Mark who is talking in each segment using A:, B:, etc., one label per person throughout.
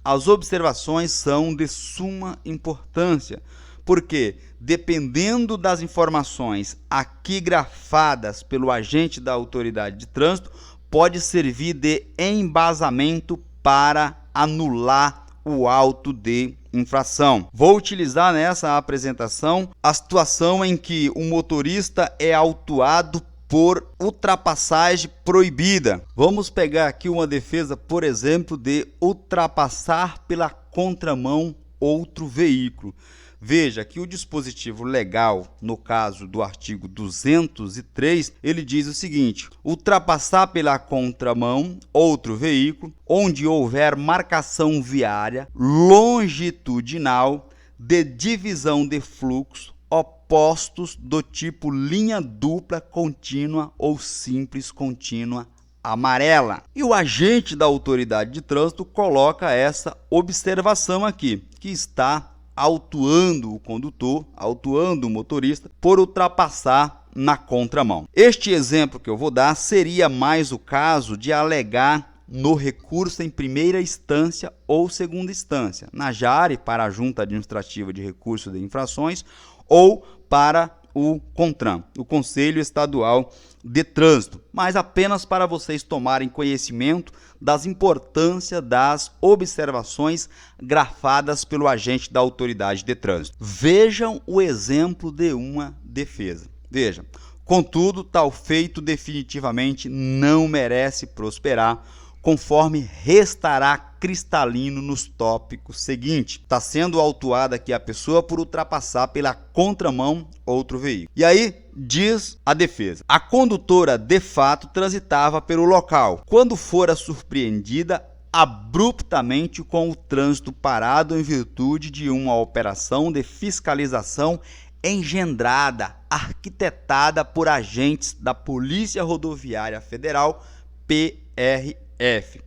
A: As observações são de suma importância, porque, dependendo das informações aqui grafadas pelo agente da autoridade de trânsito, pode servir de embasamento para anular o auto de infração. Vou utilizar nessa apresentação a situação em que o motorista é autuado por ultrapassagem proibida. Vamos pegar aqui uma defesa, por exemplo, de ultrapassar pela contramão outro veículo. Veja que o dispositivo legal, no caso do artigo 203, ele diz o seguinte: ultrapassar pela contramão outro veículo, onde houver marcação viária longitudinal de divisão de fluxo opostos do tipo linha dupla contínua ou simples contínua amarela. E o agente da autoridade de trânsito coloca essa observação aqui, que está autuando o condutor, autuando o motorista por ultrapassar na contramão. Este exemplo que eu vou dar seria mais o caso de alegar no recurso em primeira instância ou segunda instância, na JARE para a Junta Administrativa de Recursos de Infrações ou para o CONTRAN, o Conselho Estadual de Trânsito, mas apenas para vocês tomarem conhecimento das importâncias das observações grafadas pelo agente da autoridade de trânsito. Vejam o exemplo de uma defesa. Vejam, contudo, tal feito definitivamente não merece prosperar, conforme restará cristalino nos tópicos seguintes. Está sendo autuada aqui a pessoa por ultrapassar pela contramão outro veículo. E aí diz a defesa: a condutora de fato transitava pelo local, quando fora surpreendida abruptamente com o trânsito parado em virtude de uma operação de fiscalização engendrada, arquitetada por agentes da Polícia Rodoviária Federal, PRF,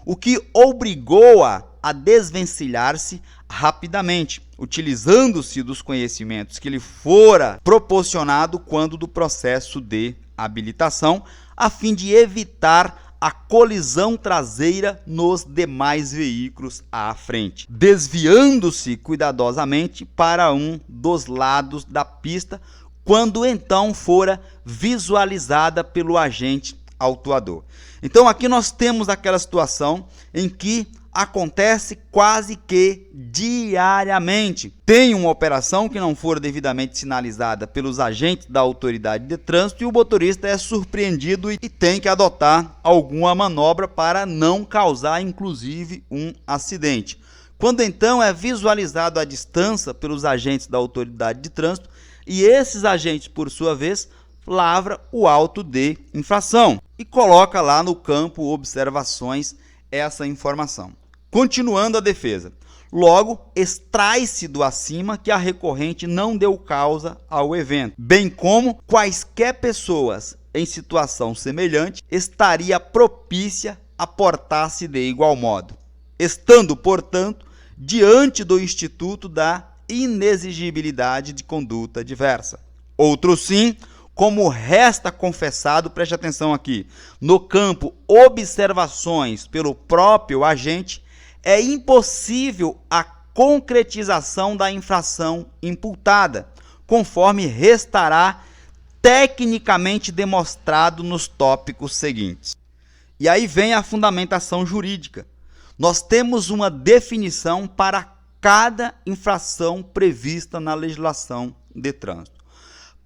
A: o que obrigou-a a desvencilhar-se rapidamente, utilizando-se dos conhecimentos que lhe fora proporcionado quando do processo de habilitação, a fim de evitar a colisão traseira nos demais veículos à frente, desviando-se cuidadosamente para um dos lados da pista, quando então fora visualizada pelo agente autuador. Então aqui nós temos aquela situação em que acontece quase que diariamente. Tem uma operação que não for devidamente sinalizada pelos agentes da autoridade de trânsito e o motorista é surpreendido e tem que adotar alguma manobra para não causar, inclusive, um acidente. Quando então é visualizado à distância pelos agentes da autoridade de trânsito e esses agentes, por sua vez, lavra o auto de infração e coloca lá no campo observações essa informação. Continuando a defesa, logo extrai-se do acima que a recorrente não deu causa ao evento, bem como quaisquer pessoas em situação semelhante estaria propícia a portar-se de igual modo, estando, portanto, diante do instituto da inexigibilidade de conduta diversa. Outro sim, como resta confessado, preste atenção aqui, no campo observações pelo próprio agente, é impossível a concretização da infração imputada, conforme restará tecnicamente demonstrado nos tópicos seguintes. E aí vem a fundamentação jurídica. Nós temos uma definição para cada infração prevista na legislação de trânsito.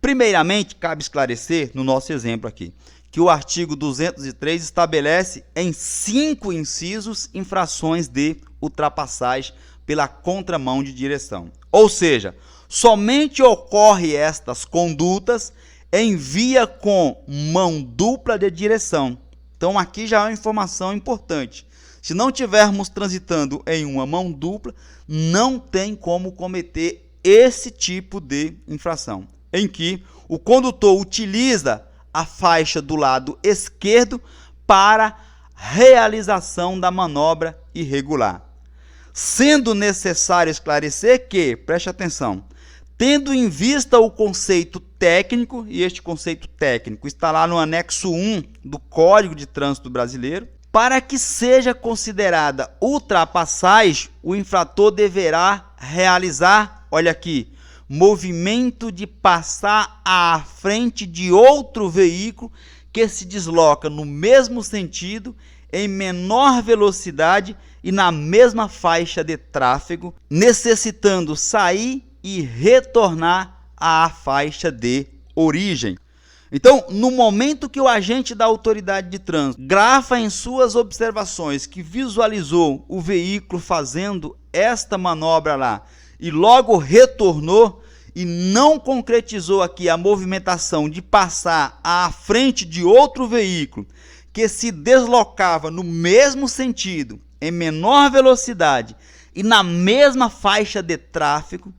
A: Primeiramente, cabe esclarecer, no nosso exemplo aqui, que o artigo 203 estabelece em 5 incisos infrações de ultrapassagem pela contramão de direção. Ou seja, somente ocorre estas condutas em via com mão dupla de direção. Então aqui já é uma informação importante. Se não tivermos transitando em uma mão dupla, não tem como cometer esse tipo de infração, em que o condutor utiliza a faixa do lado esquerdo para realização da manobra irregular. Sendo necessário esclarecer que, preste atenção, tendo em vista o conceito técnico, e este conceito técnico está lá no anexo 1 do Código de Trânsito Brasileiro, Para que seja considerada ultrapassagem, o infrator deverá realizar, olha aqui, movimento de passar à frente de outro veículo que se desloca no mesmo sentido, em menor velocidade e na mesma faixa de tráfego, necessitando sair e retornar à faixa de origem. Então, no momento que o agente da autoridade de trânsito grafa em suas observações que visualizou o veículo fazendo esta manobra lá e logo retornou e não concretizou aqui a movimentação de passar à frente de outro veículo que se deslocava no mesmo sentido, em menor velocidade e na mesma faixa de tráfego,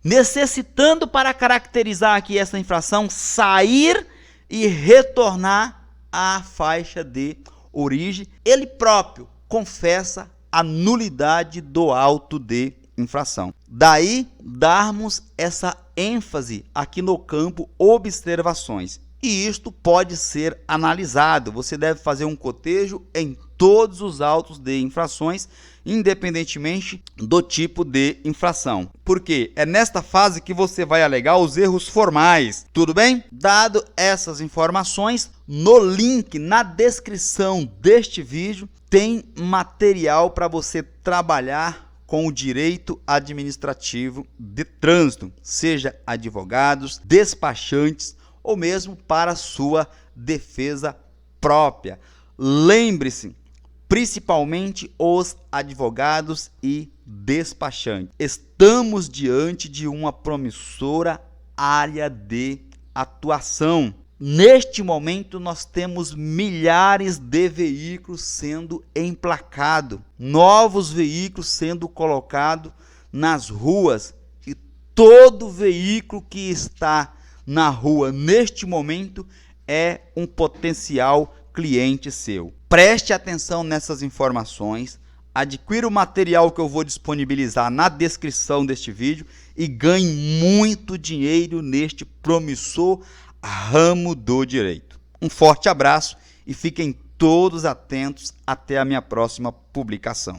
A: necessitando para caracterizar aqui essa infração sair e retornar à faixa de origem, ele próprio confessa a nulidade do auto de infração. Daí darmos essa ênfase aqui no campo observações. E isto pode ser analisado. Você deve fazer um cotejo em todos os autos de infrações, independentemente do tipo de infração. Porque é nesta fase que você vai alegar os erros formais. Tudo bem? Dado essas informações, no link na descrição deste vídeo tem material para você trabalhar com o direito administrativo de trânsito, seja advogados, despachantes ou mesmo para sua defesa própria. Lembre-se, principalmente os advogados e despachantes, estamos diante de uma promissora área de atuação. Neste momento, nós temos milhares de veículos sendo emplacados, novos veículos sendo colocados nas ruas, e todo veículo que está na rua neste momento é um potencial cliente seu. Preste atenção nessas informações, adquira o material que eu vou disponibilizar na descrição deste vídeo e ganhe muito dinheiro neste promissor ramo do direito. Um forte abraço e fiquem todos atentos até a minha próxima publicação.